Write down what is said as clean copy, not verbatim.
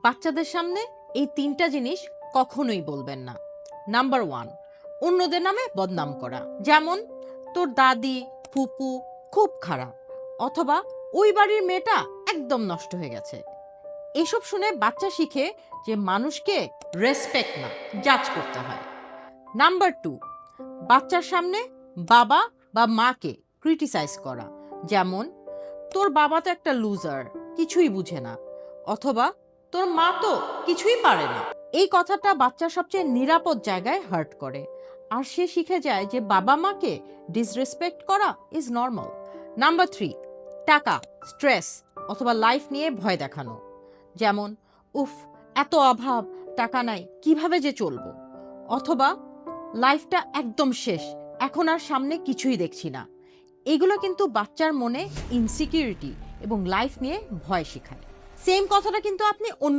বাচ্চাদের সামনে এই তিনটা জিনিস কখনোই বলবেন না। নাম্বার 1, অন্যদের নামে বদনাম করা, যেমন তোর দাদি ফুপু খুব খারাপ, অথবা ওই বাড়ির মেয়েটা একদম নষ্ট হয়ে গেছে। এসব শুনে বাচ্চা শিখে যে মানুষকে রেসপেক্ট না, জাজ করতে হয়। নাম্বার 2, বাচ্চার সামনে বাবা বা মাকে ক্রিটিসাইজ করা, যেমন তোর বাবা তো একটা লুজার, কিছুই বুঝে না, অথবা তোর মা তো কিছুই পারে না। এই কথাটা বাচ্চার সবচেয়ে নিরাপদ জায়গায় হার্ট করে, আর সে শিখে যায় যে বাবা মাকে ডিসরেসপেক্ট করা ইজ নর্মাল। নাম্বার 3, টাকা, স্ট্রেস অথবা লাইফ নিয়ে ভয় দেখানো, যেমন উফ এত অভাব, টাকা নাই, কিভাবে যে চলবো, অথবা লাইফটা একদম শেষ, এখন আর সামনে কিছুই দেখছি না। এগুলো কিন্তু বাচ্চার মনে ইনসিকিউরিটি এবং লাইফ নিয়ে ভয় শেখায়। সেম কথাটা কিন্তু আপনি অন্য